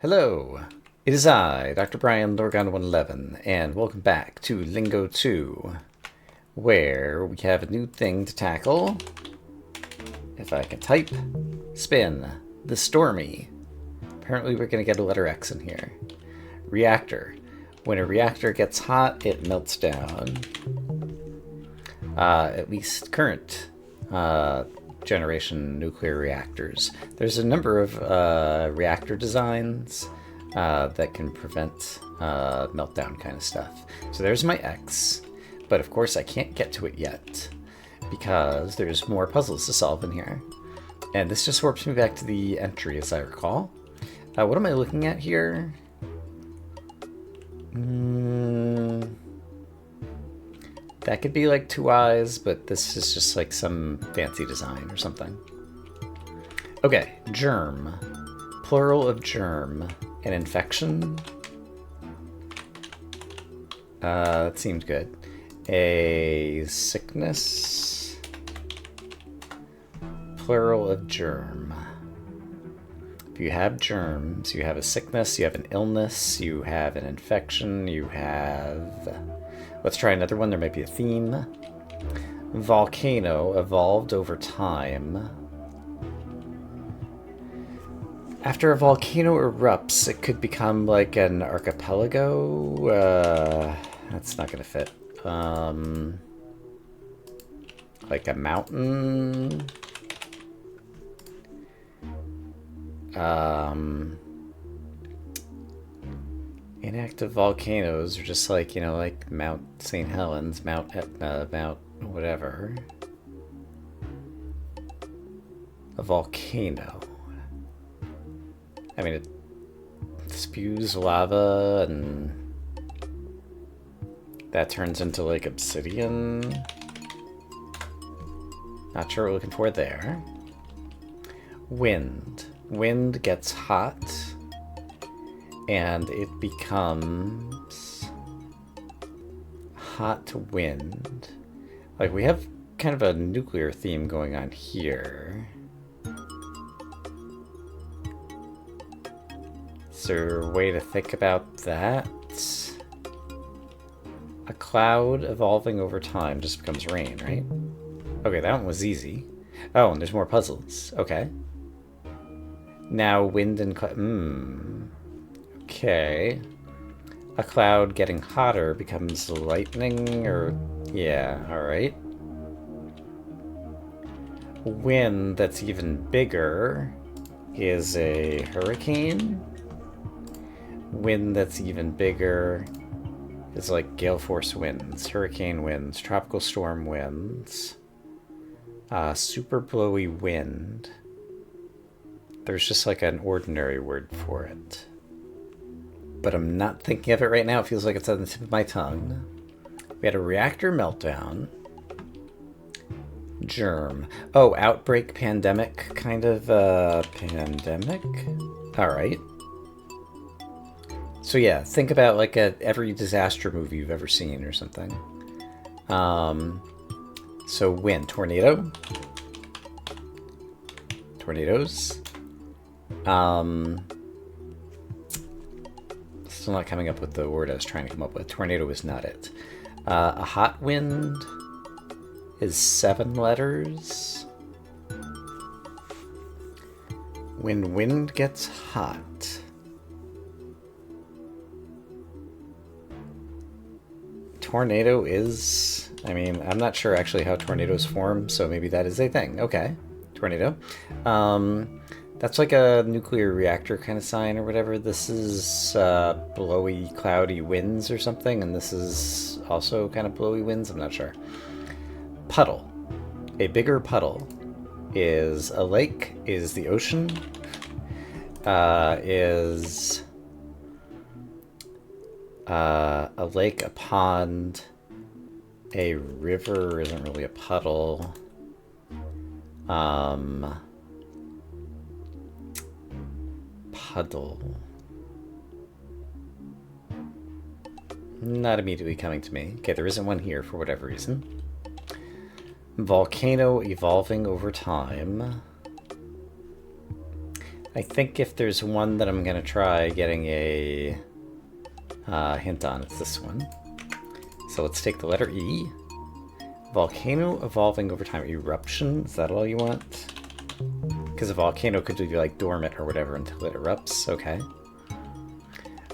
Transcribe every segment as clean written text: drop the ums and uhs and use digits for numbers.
Hello, it is I, Dr. Brian Lorgan111, and welcome back to Lingo 2, where we have a new thing to tackle. If I can type, spin, the Stormy. Apparently we're going to get a letter X in here. Reactor. When a reactor gets hot, it melts down. At least current generation nuclear reactors. There's a number of reactor designs that can prevent meltdown kind of stuff. So there's my X, but of course I can't get to it yet because there's more puzzles to solve in here. And this just warps me back to the entry, as I recall. What am I looking at here? That could be like two eyes, but this is just like some fancy design or something. Okay, germ. Plural of germ. An infection? That seemed good. A sickness? Plural of germ. If you have germs, you have a sickness, you have an illness, you have an infection, you have... Let's try another one. There might be a theme. Volcano, evolved over time. After a volcano erupts, it could become like an archipelago. That's not going to fit. Like a mountain. Inactive volcanoes are just like, you know, like Mount St. Helens, Mount Etna, Mount whatever. A volcano. I mean, it spews lava and that turns into like obsidian. Not sure what we're looking for there. Wind. Wind gets hot. And it becomes hot wind. Like, we have kind of a nuclear theme going on here. Is there a way to think about that? A cloud evolving over time just becomes rain, right? Okay, that one was easy. Oh, and there's more puzzles. Okay. Now wind and cloud. Okay. A cloud getting hotter becomes lightning, or... Yeah, alright. Wind that's even bigger is a hurricane. Wind that's even bigger is like gale force winds, hurricane winds, tropical storm winds. Super blowy wind. There's just like an ordinary word for it. But I'm not thinking of it right now. It feels like it's on the tip of my tongue. We had a reactor meltdown. Germ. Oh, outbreak, pandemic, kind of, pandemic? Alright. So yeah, think about like every disaster movie you've ever seen or something. So wind, tornado. Tornadoes. Still not coming up with the word I was trying to come up with. Tornado is not it. A hot wind is 7 letters. When wind gets hot. Tornado is... I mean, I'm not sure actually how tornadoes form, so maybe that is a thing. Okay. Tornado. That's like a nuclear reactor kind of sign or whatever. This is blowy, cloudy winds or something, and this is also kind of blowy winds. I'm not sure. Puddle. A bigger puddle is a lake, is the ocean, is a lake, a pond, a river isn't really a puddle. Puddle. Not immediately coming to me. Okay, there isn't one here for whatever reason. Volcano evolving over time. I think if there's one that I'm gonna try getting a hint on, it's this one. So let's take the letter E. Volcano evolving over time. Eruption, is that all you want? Because a volcano could be like dormant or whatever until it erupts. Okay.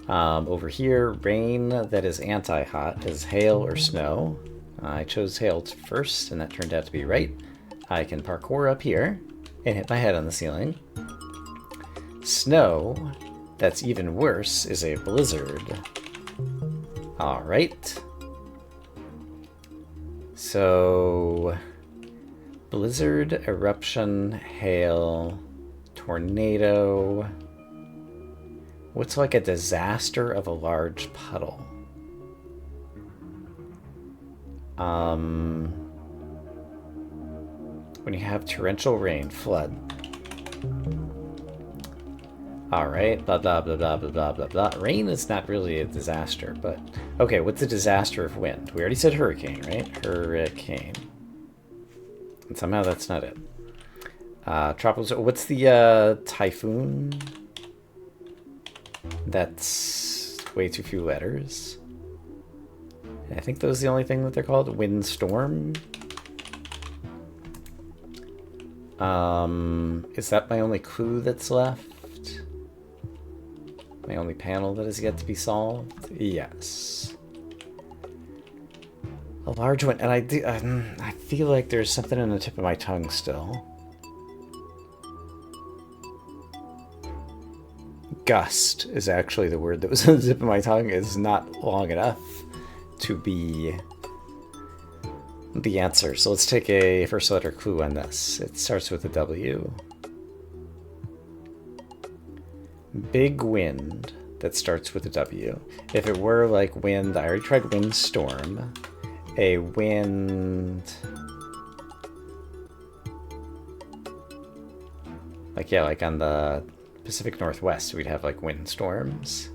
Over here, rain that is anti-hot is hail or snow. I chose hail first, and that turned out to be right. I can parkour up here and hit my head on the ceiling. Snow that's even worse is a blizzard. Alright. So, blizzard, eruption, hail, tornado. What's like a disaster of a large puddle? When you have torrential rain, flood. Alright, blah blah blah blah blah blah blah blah. Rain is not really a disaster, but... Okay, what's a disaster of wind? We already said hurricane, right? Hurricane. And somehow that's not it. Tropical... What's the typhoon? That's way too few letters. I think those are the only thing that they're called. Windstorm. Is that my only clue that's left? My only panel that is yet to be solved? Yes. A large one, and I feel like there's something on the tip of my tongue still. Gust is actually the word that was on the tip of my tongue. Is not long enough to be the answer. So let's take a first letter clue on this. It starts with a W. Big wind that starts with a W. If it were like wind, I already tried windstorm. A wind... Like, yeah, like on the Pacific Northwest, we'd have like windstorms.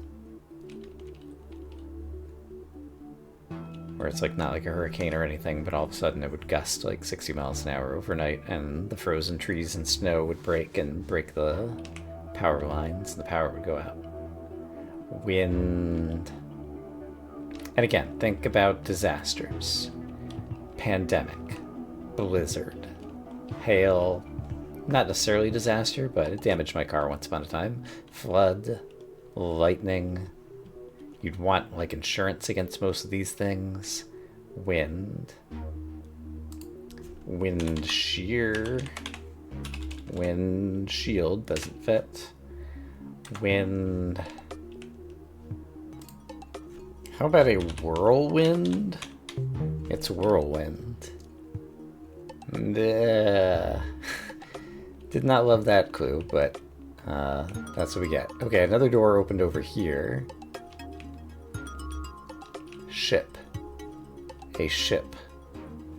Where it's like not like a hurricane or anything, but all of a sudden it would gust like 60 miles an hour overnight, and the frozen trees and snow would break the power lines, and the power would go out. Wind. And again, think about disasters. Pandemic. Blizzard. Hail. Not necessarily disaster, but it damaged my car once upon a time. Flood. Lightning. You'd want like insurance against most of these things. Wind. Wind shear. Wind shield doesn't fit. Wind. How about a whirlwind? It's whirlwind. Did not love that clue, but that's what we get. Okay, another door opened over here. Ship. A ship.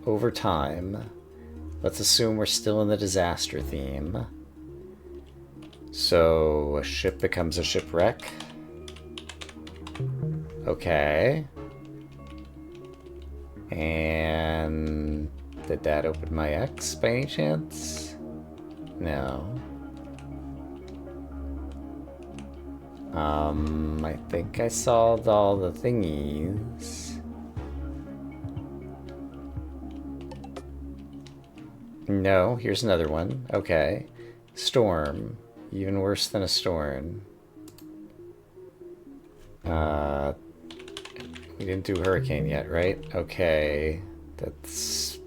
Over time. Let's assume we're still in the disaster theme. So a ship becomes a shipwreck. Okay. And did that open my X by any chance? No. I think I solved all the thingies. No, here's another one. Okay. Storm. Even worse than a storm. We didn't do hurricane yet, right? Okay. That's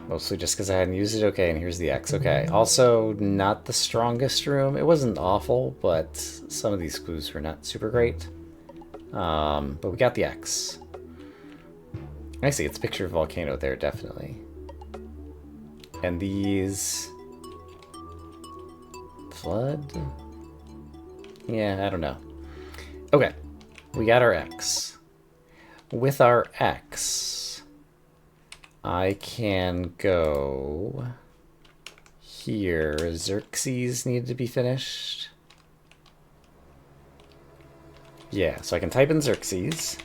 mostly just because I hadn't used it. Okay, and here's the X. Okay. Also, not the strongest room. It wasn't awful, but some of these clues were not super great. But we got the X. I see, it's a picture of a volcano there, definitely. And these... Flood? Yeah, I don't know. Okay, we got our X. With our X, I can go here. Xerxes needed to be finished. Yeah, so I can type in Xerxes.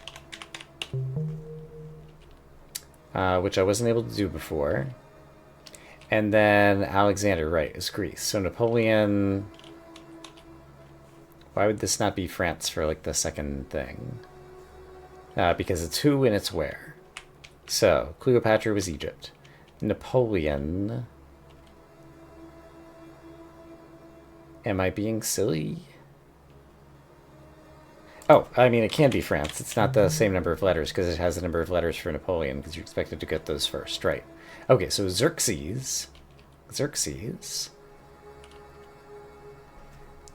Which I wasn't able to do before. And then Alexander, right, is Greece. So Napoleon... Why would this not be France for, like, the second thing? Because it's who and it's where. So, Cleopatra was Egypt. Napoleon... Am I being silly? Oh, I mean, it can be France. It's not the same number of letters because it has a number of letters for Napoleon because you expected to get those first, right? Okay, so Xerxes. Xerxes.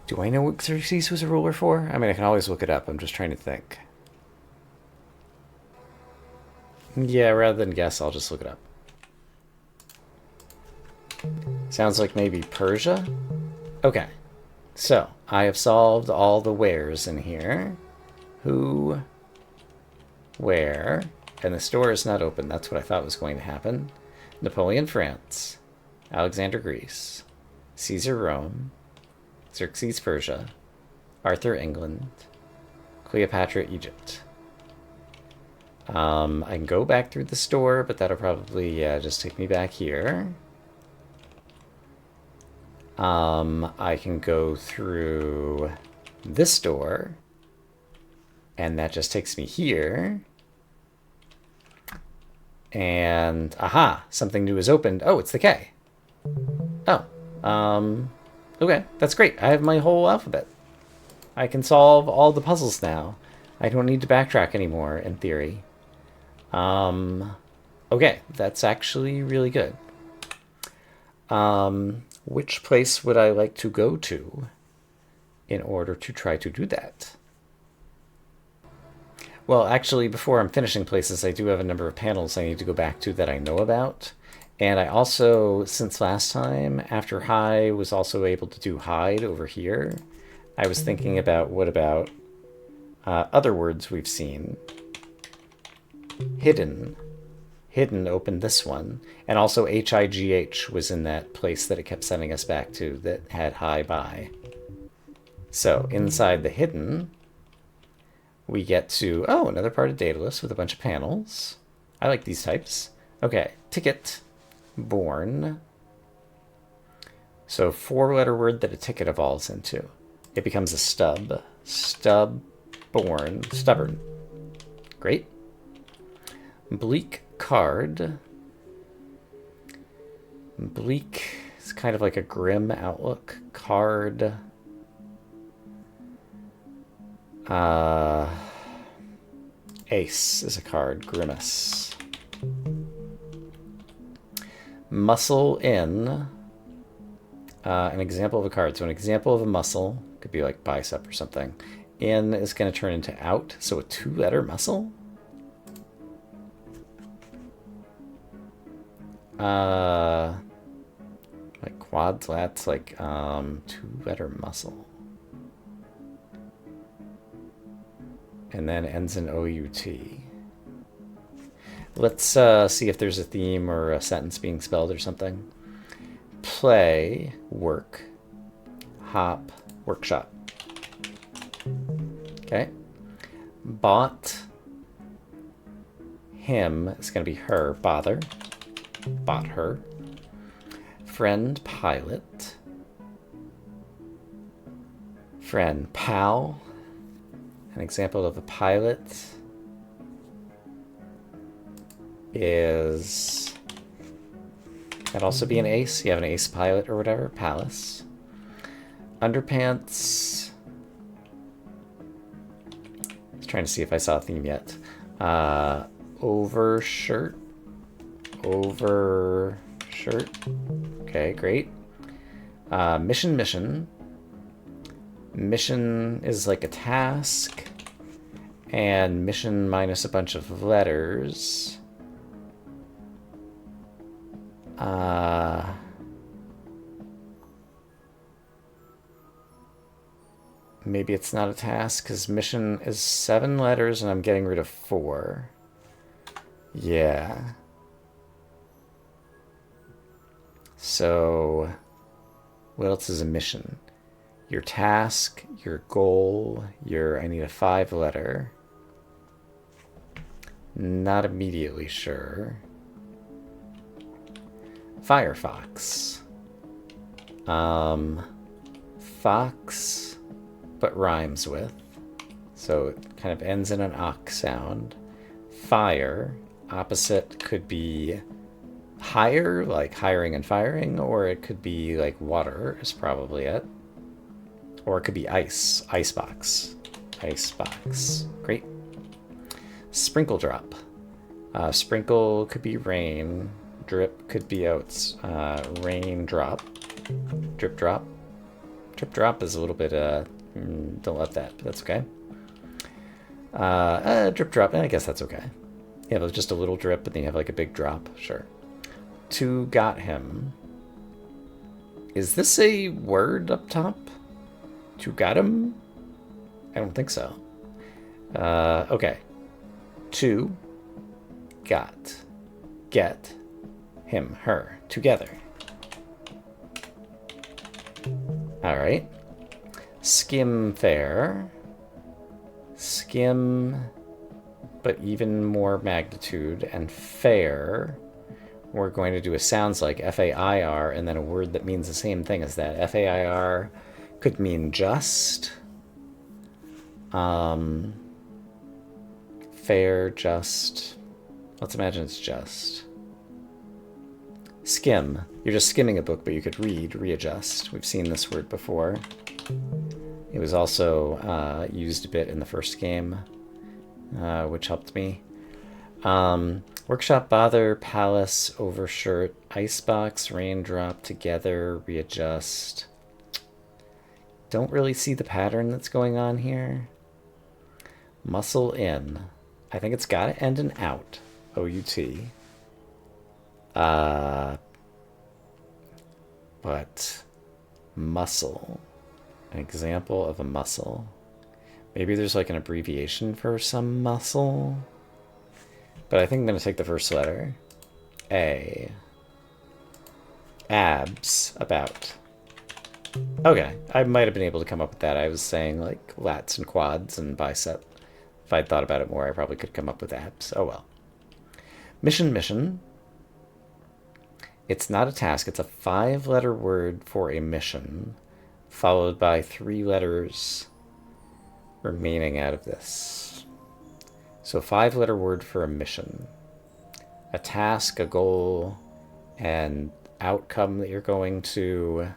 Do I know what Xerxes was a ruler for? I mean, I can always look it up. I'm just trying to think. Yeah, rather than guess, I'll just look it up. Sounds like maybe Persia? Okay. So, I have solved all the wheres in here. Who, where, and the store is not open. That's what I thought was going to happen. Napoleon, France. Alexander, Greece. Caesar, Rome. Xerxes, Persia. Arthur, England. Cleopatra, Egypt. I can go back through the store, but that'll probably just take me back here. I can go through this door, and that just takes me here. And, aha, something new is opened. Oh, it's the K. Oh, okay, that's great. I have my whole alphabet. I can solve all the puzzles now. I don't need to backtrack anymore, in theory. Okay, that's actually really good. Which place would I like to go to in order to try to do that? Well, actually, before I'm finishing places, I do have a number of panels I need to go back to that I know about. And I also, since last time, after high, was also able to do hide over here. I was thinking about, what about other words we've seen? Hidden. Hidden opened this one. And also HIGH was in that place that it kept sending us back to that had hi by. So inside the hidden, we get to, oh, another part of Daedalus with a bunch of panels. I like these types. Okay, ticket, born. So 4-letter word that a ticket evolves into. It becomes a stub. Stub, born, stubborn. Great. Bleak card. Bleak is kind of like a grim outlook. Card. Ace is a card. Grimace. Muscle in. An example of a card. So an example of a muscle could be like bicep or something. In is going to turn into out. So a 2-letter muscle. Like quads, lats, like 2-letter muscle. And then ends in OUT. Let's see if there's a theme or a sentence being spelled or something. Play, work, hop, workshop. Okay. Bought him is going to be her, bother. Bought her. Friend, pilot. Friend, pal. An example of a pilot is... That'd also be an ace. You have an ace pilot or whatever. Palace. Underpants. I was trying to see if I saw a theme yet. Overshirt. Overshirt. Okay, great. Mission. Mission is like a task. And mission minus a bunch of letters. Maybe it's not a task because mission is 7 letters and I'm getting rid of 4. Yeah. So, what else is a mission? Your task, your goal, I need a 5-letter. Not immediately sure. Firefox. Fox, but rhymes with. So it kind of ends in an ox sound. Fire, opposite could be hire, like hiring and firing, or it could be like water is probably it. Or it could be ice, icebox. Icebox, great. Sprinkle drop. Sprinkle could be rain, drip could be oats. Rain drop, drip drop. Drip drop is a little bit, don't love that, but that's okay. Drip drop, I guess that's okay. Yeah, there's just a little drip, but then you have like a big drop, sure. To got him. Is this a word up top? To got him? I don't think so. Okay. To got get him, her, together. Alright. Skim fair. Skim, but even more magnitude. And fair, we're going to do a sounds like F-A-I-R and then a word that means the same thing as that. F-A-I-R could mean just. Fair, just. Let's imagine it's just. Skim. You're just skimming a book, but you could read, readjust. We've seen this word before. It was also used a bit in the first game, which helped me. Workshop, bother, palace, overshirt, icebox, raindrop, together, readjust. Don't really see the pattern that's going on here. Muscle in. I think it's got to end in out. O-U-T. But muscle. An example of a muscle. Maybe there's like an abbreviation for some muscle. But I think I'm going to take the first letter. A. Abs. About. Okay, I might have been able to come up with that. I was saying like lats and quads and bicep. If I'd thought about it more, I probably could come up with abs. Oh well. Mission, mission. It's not a task. It's a 5-letter word for a mission, followed by 3 letters remaining out of this. So 5-letter word for a mission. A task, a goal, and outcome that you're going to.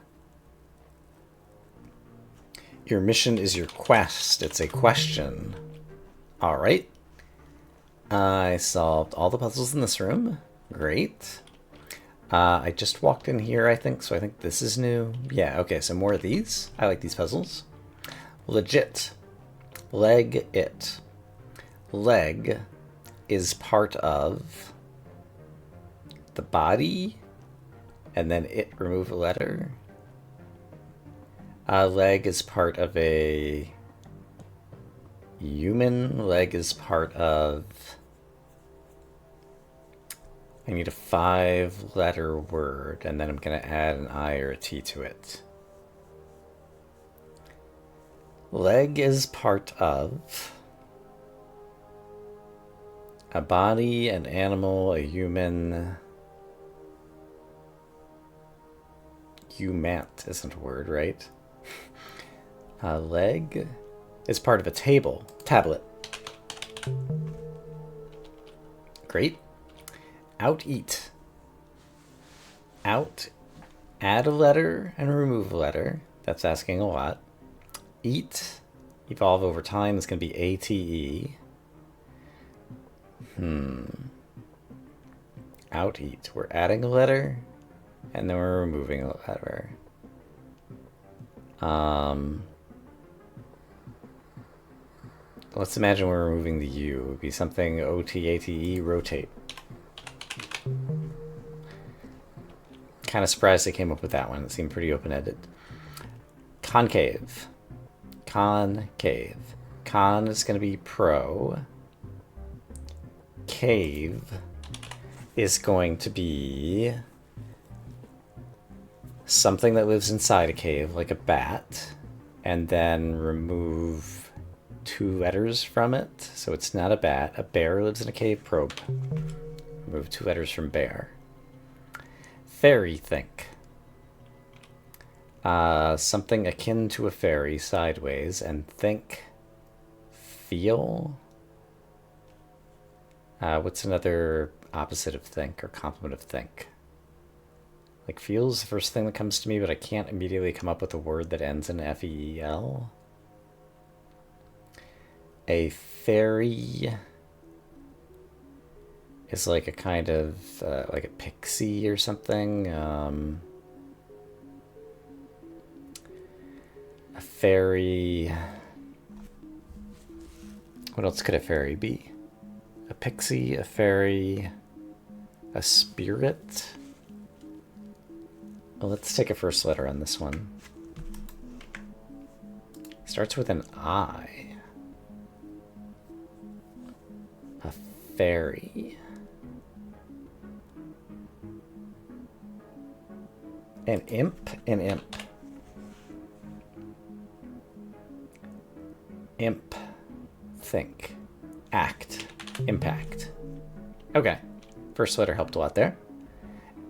Your mission is your quest. It's a question. All right. I solved all the puzzles in this room. Great. I just walked in here, I think, so I think this is new. Yeah, okay, so more of these. I like these puzzles. Legit. Leg it. Leg is part of the body, and then it, remove a letter. Leg is part of a human. Leg is part of... I need a 5-letter word, and then I'm going to add an I or a T to it. Leg is part of a body, an animal, a human. Humant isn't a word, right? Leg is part of a table, tablet. Great. Out eat. Out, add a letter and remove a letter. That's asking a lot. Eat, evolve over time, is going to be A-T-E. Out eat. We're adding a letter and then we're removing a letter. Let's imagine we're removing the U. It would be something O-T-A-T-E, rotate. Kind of surprised they came up with that one. It seemed pretty open-ended. Concave. Concave. Con is going to be pro. Cave is going to be something that lives inside a cave, like a bat, and then remove 2 letters from it. So it's not a bat. A bear lives in a cave, probe. Remove 2 letters from bear. Fairy think. Something akin to a fairy sideways, and think, feel. What's another opposite of think or complement of think? Like feel's the first thing that comes to me, but I can't immediately come up with a word that ends in F-E-E-L. A fairy is like a kind of like a pixie or something. A fairy. What else could a fairy be? A pixie, a fairy, a spirit. Well, let's take a first letter on this one. Starts with an I. A fairy. An imp, an imp. Imp. Think. Act. Impact. Okay. First letter helped a lot there.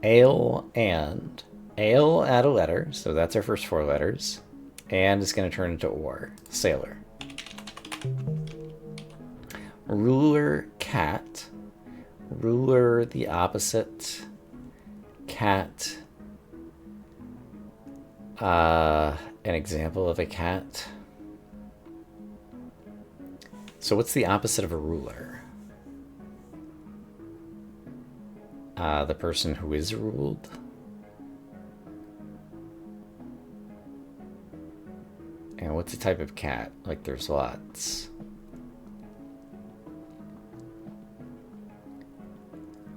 Ale and. Ale add a letter, so that's our first 4 letters. And is going to turn into or. Sailor. Ruler, cat. Ruler, the opposite. Cat. An example of a cat. So what's the opposite of a ruler? The person who is ruled. And what's a type of cat? Like there's lots.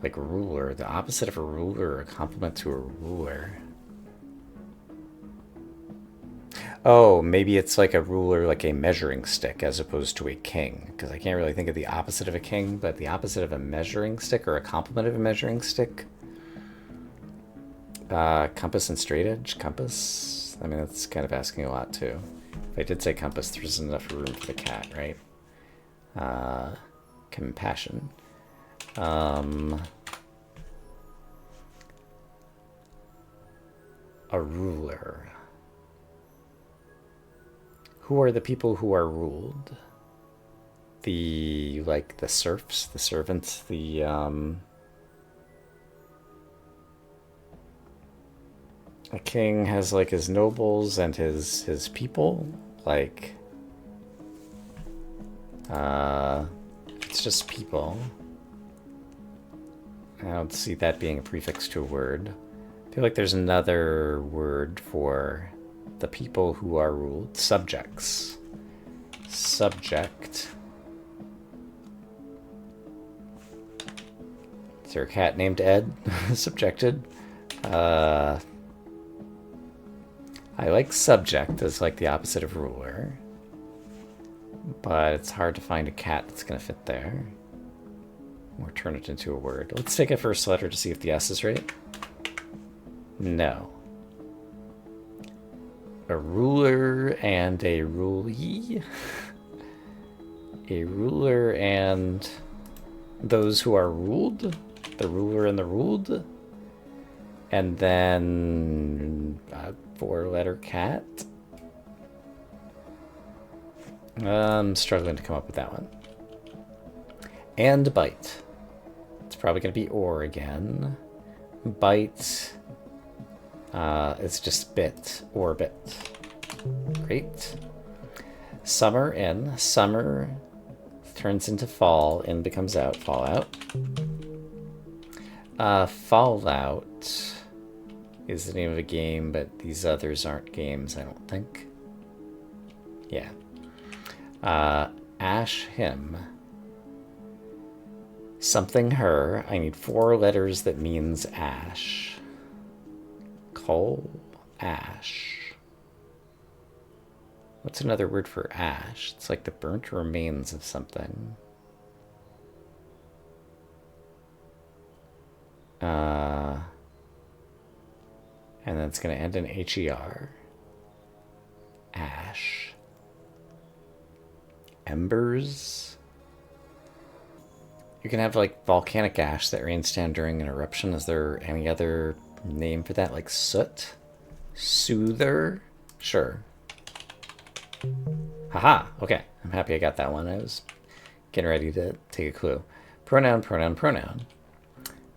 Like ruler, the opposite of a ruler, or a complement to a ruler. Oh, maybe it's like a ruler, like a measuring stick, as opposed to a king. Because I can't really think of the opposite of a king, but the opposite of a measuring stick, or a complement of a measuring stick. Compass and straight edge? Compass? I mean, that's kind of asking a lot, too. If I did say compass, there isn't enough room for the cat, right? Compassion. A ruler. Who are the people who are ruled? The, like, the serfs, the servants, the, a king has, like, his nobles and his people, like, it's just people. I don't see that being a prefix to a word. I feel like there's another word for the people who are ruled. Subjects. Subject. Is there a cat named Ed? Subjected. I like subject as like the opposite of ruler. But it's hard to find a cat that's going to fit there. Or turn it into a word. Let's take a first letter to see if the S is right. No. A ruler and a rulee. A ruler and those who are ruled. The ruler and the ruled. And then a 4-letter cat. I'm struggling to come up with that one. And bite. It's probably going to be or again. Bite. It's just bit or bit. Great. Summer in. Summer turns into fall. In becomes out. Fallout. Fallout is the name of a game, but these others aren't games, I don't think. Yeah. Ash him. Something her. I need 4 letters that means ash. Coal, ash. What's another word for ash? It's like the burnt remains of something. And then it's going to end in H-E-R. Ash. Embers. You can have like volcanic ash that rains down during an eruption. Is there any other name for that, like soot? Soother? Sure. Haha, okay. I'm happy I got that one. I was getting ready to take a clue. Pronoun, pronoun, pronoun.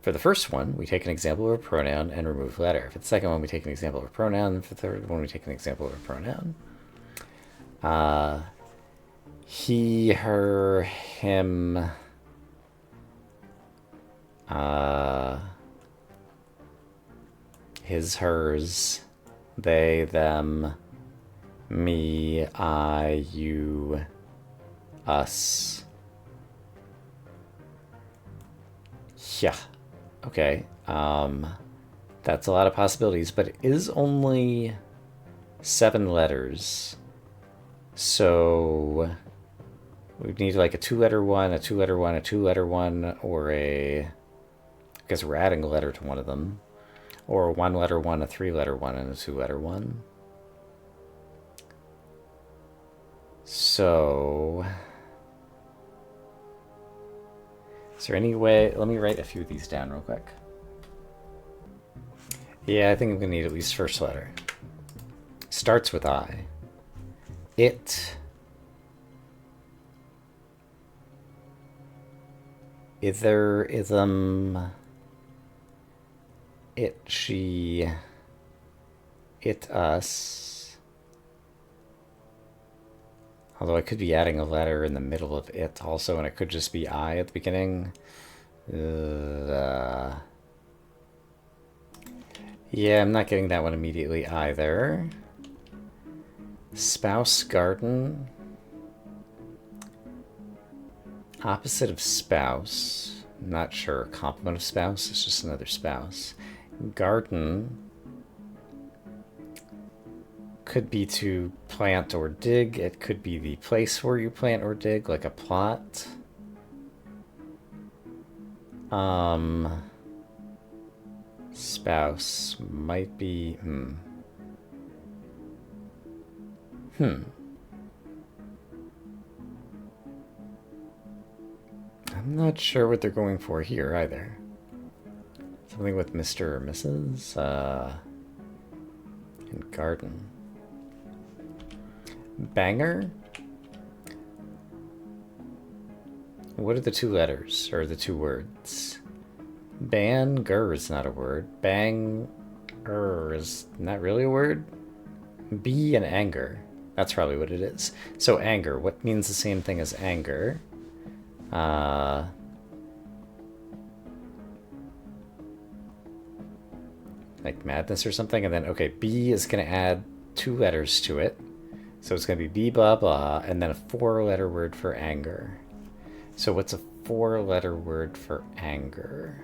For the first one, we take an example of a pronoun and remove letter. For the second one, we take an example of a pronoun. For the third one, we take an example of a pronoun. He, her, him. His, hers. They, them. Me, I, you, us. Yeah. Okay. That's a lot of possibilities, but it is only 7 letters. So we need like a 2-letter one, a 2-letter one, a 2-letter one, or I guess we're adding a letter to one of them. Or a 1-letter one, a 3-letter one, and a 2-letter one. So is there any way? Let me write a few of these down real quick. Yeah, I think I'm going to need at least first letter. Starts with I. It. Ither, ithem. It, she. It, us. Although I could be adding a letter in the middle of it also, and it could just be I at the beginning. Yeah, I'm not getting that one immediately either. Spouse, garden. Opposite of spouse. Not sure. Complement of spouse. It's just another spouse. Garden could be to plant or dig. It could be the place where you plant or dig, like a plot. Spouse might be, I'm not sure what they're going for here either. Something with Mr. or Mrs. And garden. Banger? What are the 2 letters, or the 2 words? Banger is not a word. Banger is not really a word. Be and anger. That's probably what it is. So anger. What means the same thing as anger? Like madness or something. And then, okay, B is going to add 2 letters to it. So it's going to be be blah blah, and then a 4-letter word for anger. So what's a 4-letter word for anger?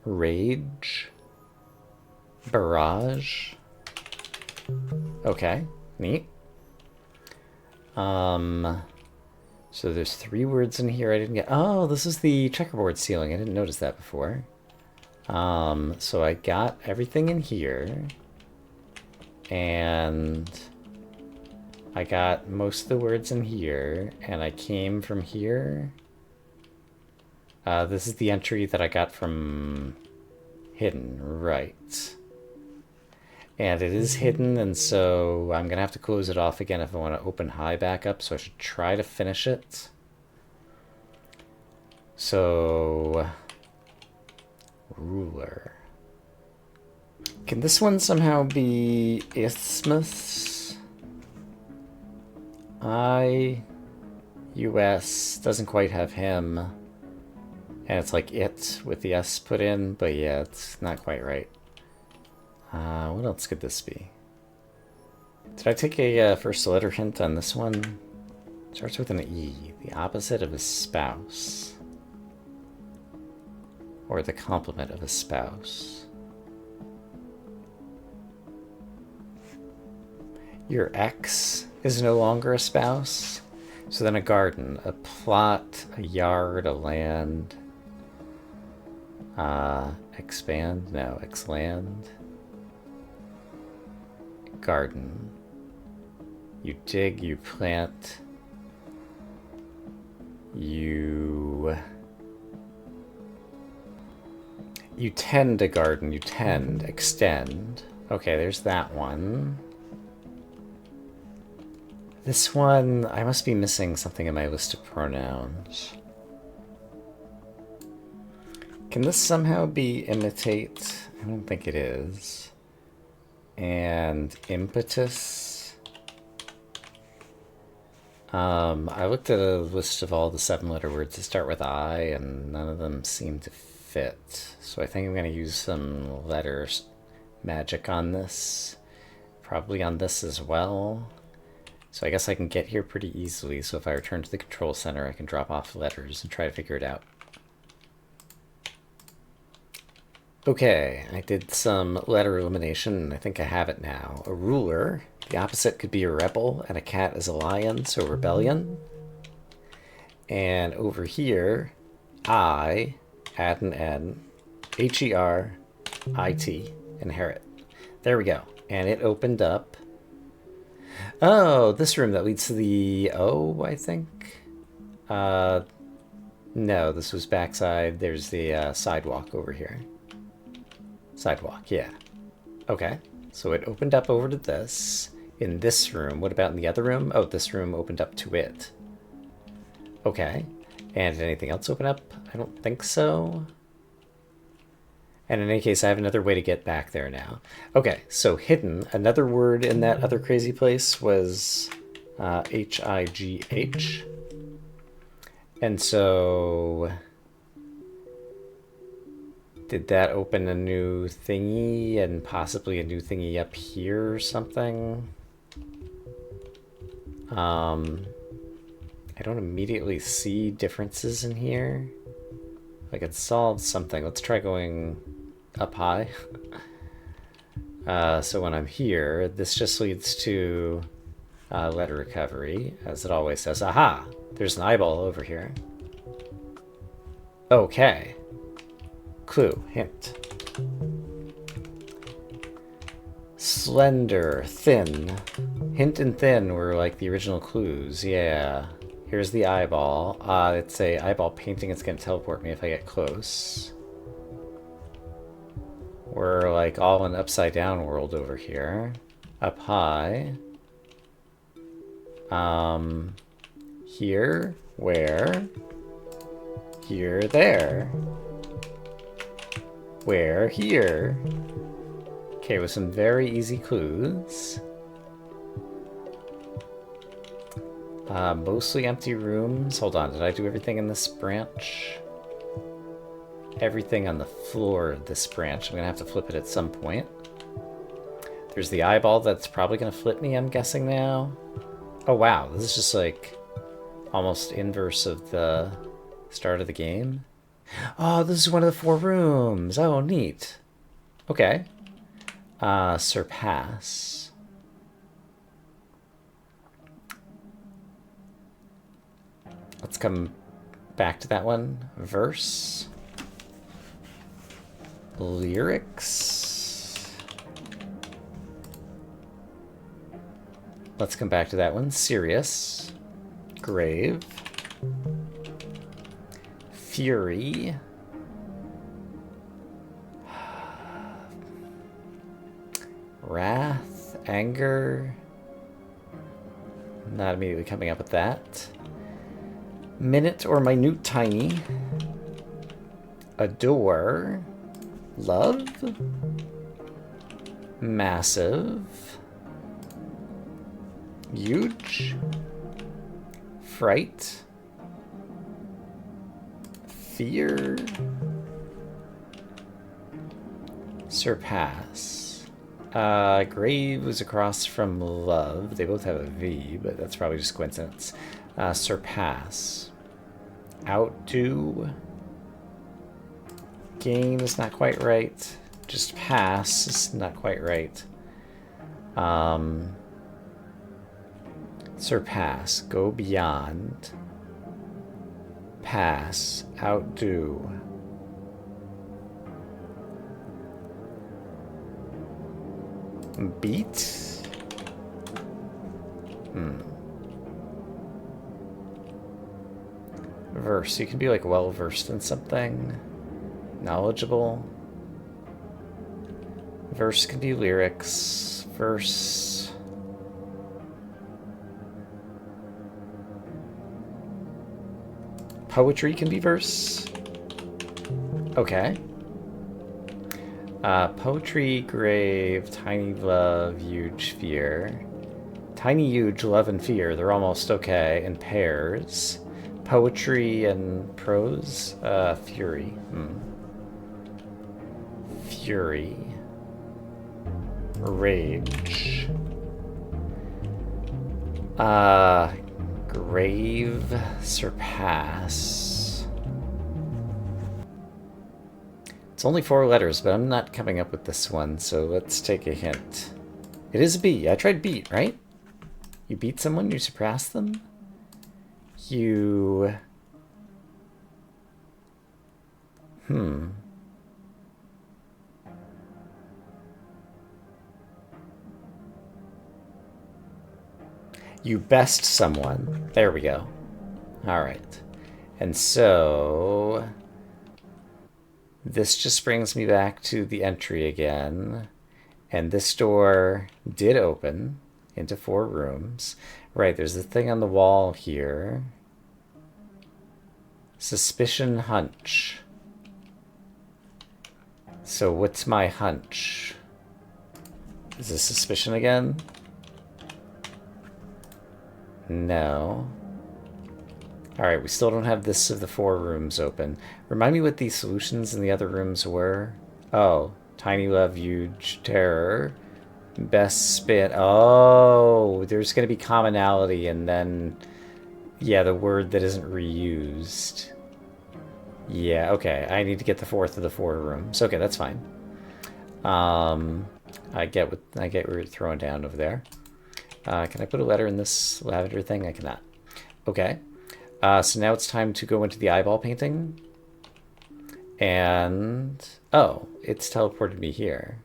Rage. Barrage. Okay, neat. So there's 3 words in here I didn't get. Oh, this is the checkerboard ceiling. I didn't notice that before. So I got everything in here. And I got most of the words in here. And I came from here. This is the entry that I got from hidden, right. And it is hidden, and so I'm going to have to close it off again if I want to open high back up, so I should try to finish it. So, ruler. Can this one somehow be isthmus? US doesn't quite have him. And it's like it with the S put in, but yeah, it's not quite right. What else could this be? Did I take a first letter hint on this one? Starts with an E, the opposite of a spouse. Or the complement of a spouse. Your ex is no longer a spouse. So then a garden, a plot, a yard, a land. Expand? No, exland. Garden. You dig, you plant. You You tend a garden, you tend, extend. Okay, there's that one. This one, I must be missing something in my list of pronouns. Can this somehow be imitate? I don't think it is. And impetus. I looked at a list of all the 7-letter words that start with I, and none of them seem to fit. So I think I'm going to use some letters magic on this. Probably on this as well. So I guess I can get here pretty easily. So if I return to the control center, I can drop off letters and try to figure it out. Okay, I did some letter elimination. I think I have it now. A ruler. The opposite could be a rebel, and a cat is a lion, so rebellion. And over here, I, add an N, H-E-R-I-T, inherit. There we go. And it opened up. Oh, this room that leads to the O, I think. No, this was backside. There's the sidewalk over here. Sidewalk, yeah. Okay, so it opened up over to this. In this room, what about in the other room? Oh, this room opened up to it. Okay, and did anything else open up? I don't think so. And in any case, I have another way to get back there now. Okay, so hidden. Another word in that other crazy place was H-I-G-H. And so did that open a new thingy and possibly a new thingy up here or something? I don't immediately see differences in here. Like it solves something. Let's try going up high. So when I'm here, this just leads to letter recovery, as it always says. Aha! There's an eyeball over here. Okay. Clue, hint. Slender, thin. Hint and thin were like the original clues, yeah. Here's the eyeball. It's a eyeball painting. It's gonna teleport me if I get close. We're like all in upside down world over here. Up high. Here, where? Here, there. Where, here. Okay, with some very easy clues. Mostly empty rooms. Hold on, did I do everything in this branch? Everything on the floor of this branch. I'm gonna have to flip it at some point. There's the eyeball that's probably gonna flip me, I'm guessing now. Oh wow, this is just like almost inverse of the start of the game. Oh, this is one of the 4 rooms. Oh, neat. Okay. Surpass. Let's come back to that one. Verse. Lyrics. Let's come back to that one. Serious. Grave. Fury. Wrath. Anger. Not immediately coming up with that. Minute or minute tiny. Adore. Love. Massive. Huge. Fright. Fear. Surpass. Grave was across from love. They both have a V, but that's probably just coincidence. Surpass. Outdo. Game is not quite right. Just pass is not quite right. Surpass. Go beyond. Pass. Outdo. Beat. Verse. You can be like well versed in something. Knowledgeable. Verse can be lyrics. Verse. Poetry can be verse. Okay. Poetry, grave, tiny love, huge fear. Tiny, huge, love, and fear. They're almost okay in pairs. Poetry and prose. Fury. Fury. Rage. Grave, surpass. It's only 4 letters, but I'm not coming up with this one, so let's take a hint. It is B. I tried beat, right? You beat someone, you surpass them? You... You best someone. There we go. Alright. And so... this just brings me back to the entry again. And this door did open into 4 rooms. Right, there's a thing on the wall here. Suspicion hunch. So what's my hunch? Is this suspicion again? No. Alright, we still don't have this of the 4 rooms open. Remind me what these solutions in the other rooms were. Oh, tiny love, huge terror. Best spit. Oh, there's going to be commonality and then... yeah, the word that isn't reused. Yeah, okay. I need to get the 4th of the 4 rooms. Okay, that's fine. I get what you're throwing down over there. Can I put a letter in this lavender thing? I cannot. Okay. So now it's time to go into the eyeball painting. And... oh, it's teleported me here.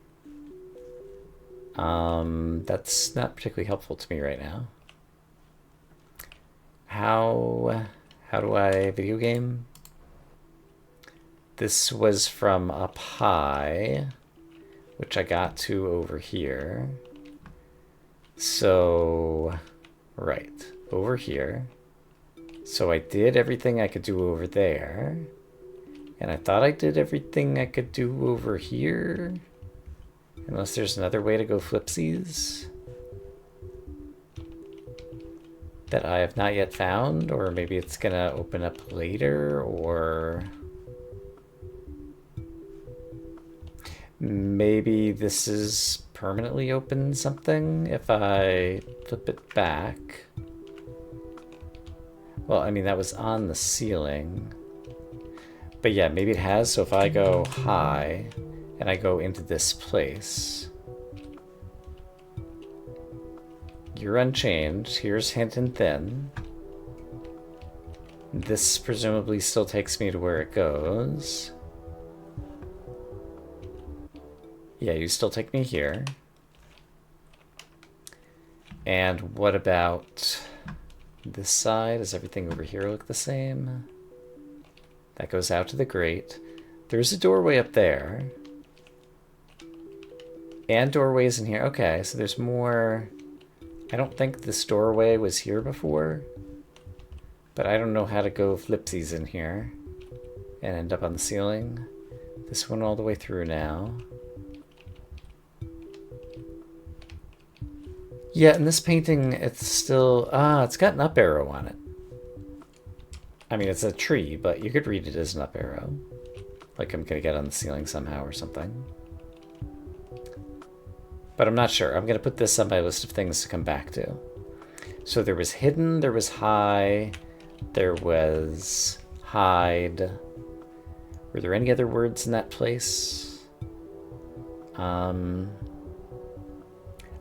That's not particularly helpful to me right now. How do I video game? This was from up high, which I got to over here. So, right, over here. So I did everything I could do over there. And I thought I did everything I could do over here. Unless there's another way to go flipsies that I have not yet found, or maybe it's gonna open up later, or maybe this is permanently open something if I flip it back. Well, I mean, that was on the ceiling. But yeah, maybe it has, so if I go high and I go into this place, you're unchanged. Here's hint and thin. This presumably still takes me to where it goes. Yeah, you still take me here. And what about this side? Does everything over here look the same? That goes out to the grate. There's a doorway up there. And doorways in here. Okay, so there's more. I don't think this doorway was here before. But I don't know how to go flipsies in here and end up on the ceiling. This one all the way through now. Yeah, in this painting, it's still... it's got an up arrow on it. I mean, it's a tree, but you could read it as an up arrow. Like I'm going to get on the ceiling somehow or something. But I'm not sure. I'm going to put this on my list of things to come back to. So there was hidden, there was high, there was hide. Were there any other words in that place?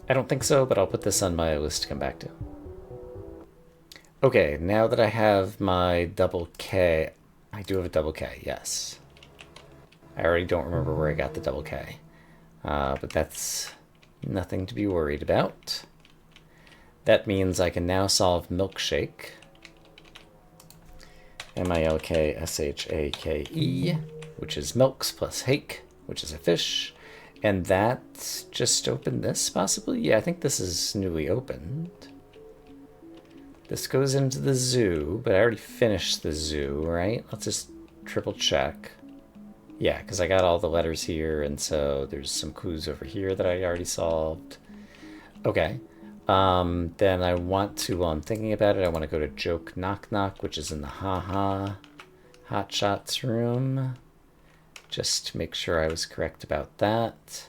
I don't think so, but I'll put this on my list to come back to. Okay, now that I have my double K, I do have a double K, yes. I already don't remember where I got the double K, but that's nothing to be worried about. That means I can now solve milkshake. M-I-L-K-S-H-A-K-E, which is milks plus hake, which is a fish. And that just opened this, possibly? Yeah, I think this is newly opened. This goes into the zoo, but I already finished the zoo, right? Let's just triple check. Yeah, because I got all the letters here, and so there's some clues over here that I already solved. Okay. Then I want to, while I'm thinking about it, I want to go to Joke Knock Knock, which is in the Haha Hot Shots room. Just to make sure I was correct about that.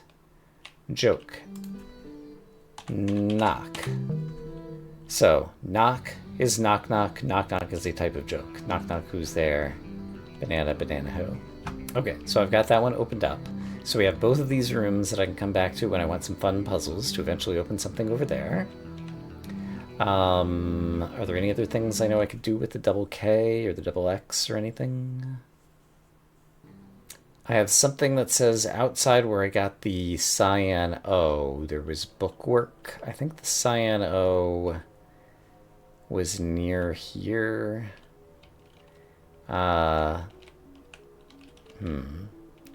Joke. Knock. So, knock is knock knock. Knock knock is a type of joke. Knock knock, who's there? Banana, banana, who? Okay, so I've got that one opened up. So we have both of these rooms that I can come back to when I want some fun puzzles to eventually open something over there. Are there any other things I know I could do with the double K or the double X or anything? I have something that says outside where I got the cyan O, there was bookwork. I think the cyan O was near here. Where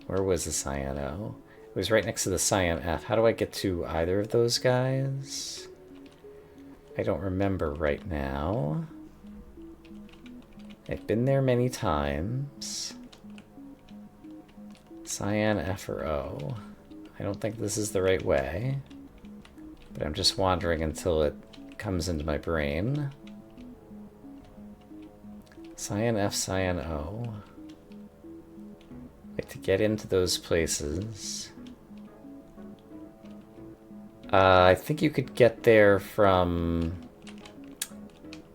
was the cyan O? It was right next to the cyan F. How do I get to either of those guys? I don't remember right now. I've been there many times. Cyan, F, or O. I don't think this is the right way, but I'm just wandering until it comes into my brain. Cyan, F, Cyan, O. Like to get into those places. I think you could get there from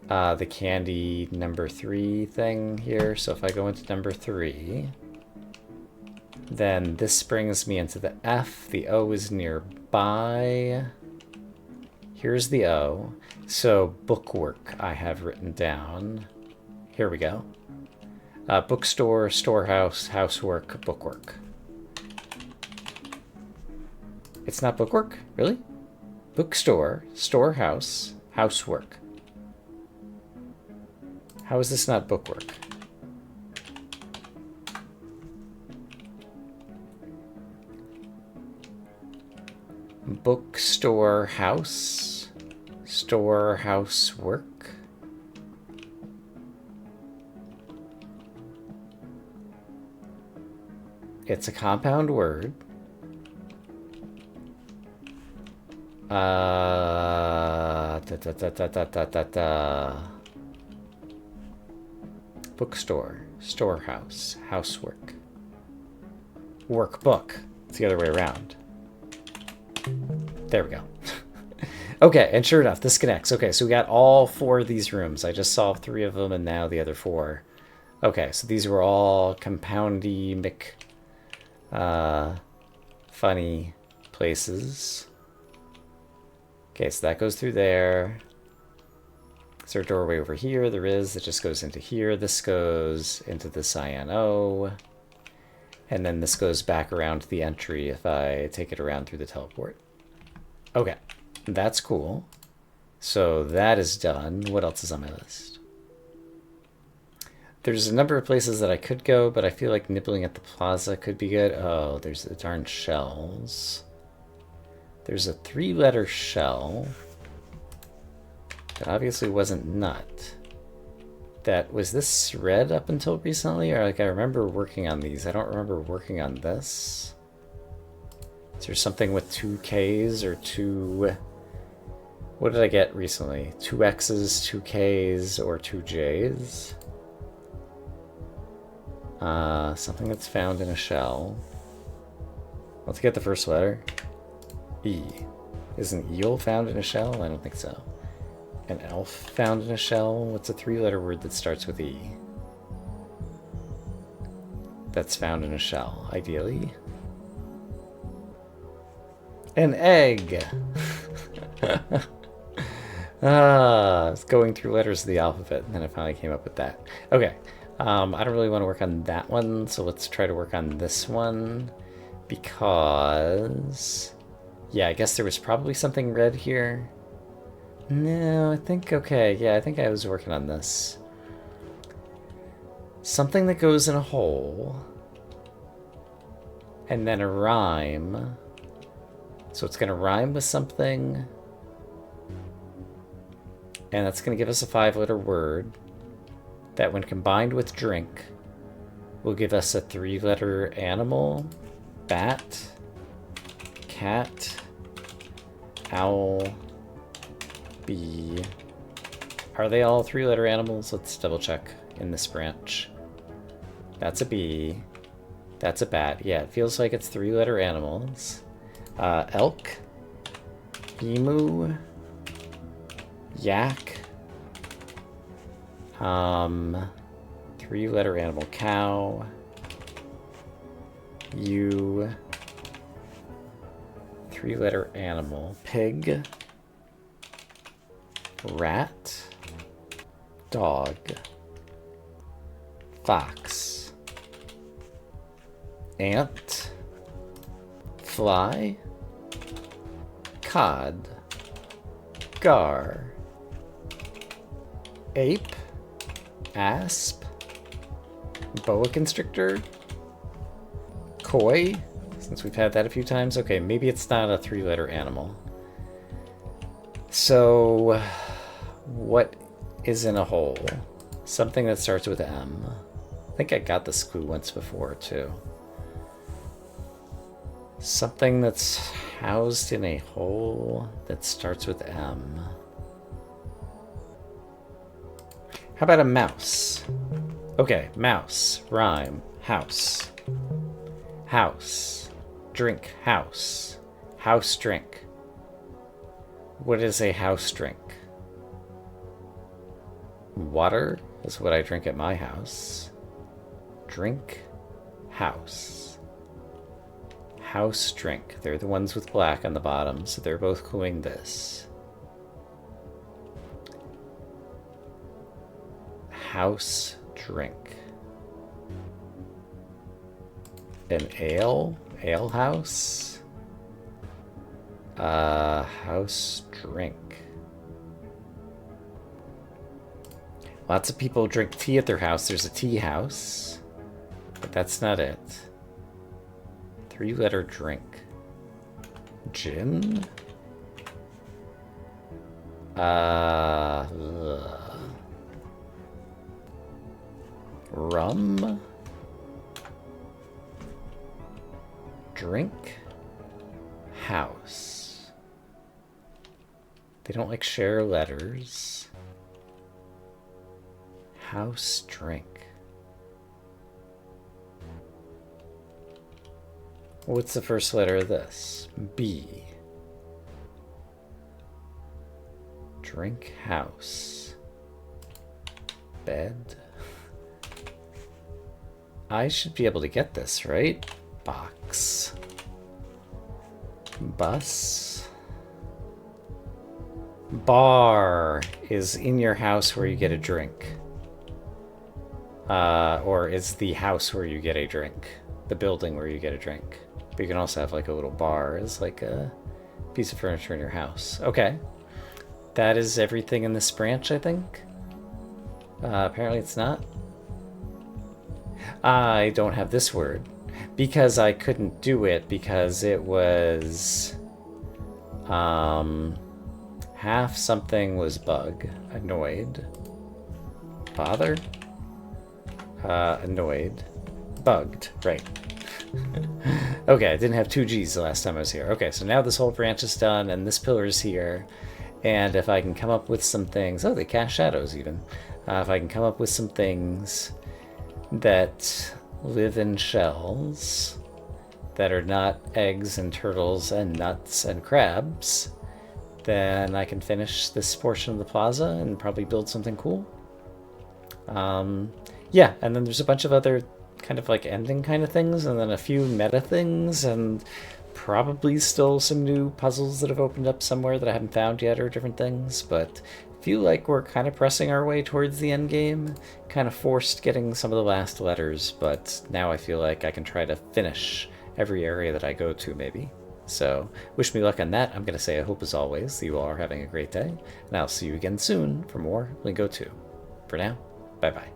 the candy number 3 thing here. So if I go into number 3, then this brings me into the F. The O is nearby. Here's the O. So bookwork I have written down. Here we go. Bookstore, storehouse, housework, bookwork. It's not bookwork? Really? Bookstore, storehouse, housework. How is this not bookwork? Bookstore, house, storehouse, work. It's a compound word. Bookstore, storehouse, housework. Workbook. It's the other way around. There we go. Okay, and sure enough, this connects. Okay, so we got all 4 of these rooms. I just solved 3 of them, and now the other 4. Okay, so these were all compoundy, funny places. Okay, so that goes through there. Is there a doorway over here? There is. It just goes into here. This goes into the cyan O. And then this goes back around to the entry if I take it around through the teleport. Okay, that's cool. So that is done. What else is on my list? There's a number of places that I could go, but I feel like nibbling at the plaza could be good. Oh, there's the darn shells. There's a 3-letter shell that obviously wasn't nut. Was this red up until recently? Or like I remember working on these. I don't remember working on this. Is there something with 2 Ks or 2... What did I get recently? 2 X's, 2 Ks, or 2 J's? Something that's found in a shell. Let's get the first letter. E. Isn't eel found in a shell? I don't think so. An elf found in a shell? What's a 3-letter word that starts with E? That's found in a shell, ideally. An egg! I was going through letters of the alphabet, and then I finally came up with that. Okay, I don't really want to work on that one, so let's try to work on this one. Because... yeah, I guess there was probably something red here. No, I think, okay, yeah, I think I was working on this. Something that goes in a hole. And then a rhyme So it's going to rhyme with something. And that's going to give us a 5-letter word that when combined with drink will give us a 3-letter animal. Bat, cat, owl, bee. Are they all 3-letter animals? Let's double check in this branch. That's a bee. That's a bat. Yeah, it feels like it's 3-letter animals. Elk, emu, yak, 3-letter animal, cow, ewe, 3-letter animal, pig, rat, dog, fox, ant, fly, cod, gar, ape, asp, boa constrictor, koi, since we've had that a few times. Okay, maybe it's not a 3-letter animal. So, what is in a hole? Something that starts with M. I think I got this clue once before, too. Something that's housed in a hole that starts with M. How about a mouse? Okay, mouse, rhyme, house. House, drink, house. House drink. What is a house drink? Water is what I drink at my house. Drink, house. House drink. They're the ones with black on the bottom, so they're both cluing this. House drink. An ale? Ale house? House drink. Lots of people drink tea at their house. There's a tea house. But that's not it. 3-letter drink. Gin? Rum? Drink? House. They don't like share letters. House drink. What's the first letter of this? B. Drink house. Bed. I should be able to get this, right? Box. Bus. Bar is in your house where you get a drink. Or is the house where you get a drink. The building where you get a drink. But you can also have like a little bar as like a piece of furniture in your house. Okay. That is everything in this branch, I think. Apparently it's not. I don't have this word. Because I couldn't do it because it was... half something was bug. Annoyed. Bother? Annoyed. Bugged. Right. Okay, I didn't have 2 G's the last time I was here. Okay, so now this whole branch is done, and this pillar is here. And if I can come up with some things... Oh, they cast shadows, even. If I can come up with some things that live in shells that are not eggs and turtles and nuts and crabs, then I can finish this portion of the plaza and probably build something cool. Yeah, and then there's a bunch of other kind of like ending kind of things, and then a few meta things, and probably still some new puzzles that have opened up somewhere that I haven't found yet, or different things, but I feel like we're kind of pressing our way towards the end game. Kind of forced getting some of the last letters, but now I feel like I can try to finish every area that I go to, maybe. So, wish me luck on that. I'm going to say I hope, as always, that you all are having a great day, and I'll see you again soon for more Lingo 2. For now, bye-bye.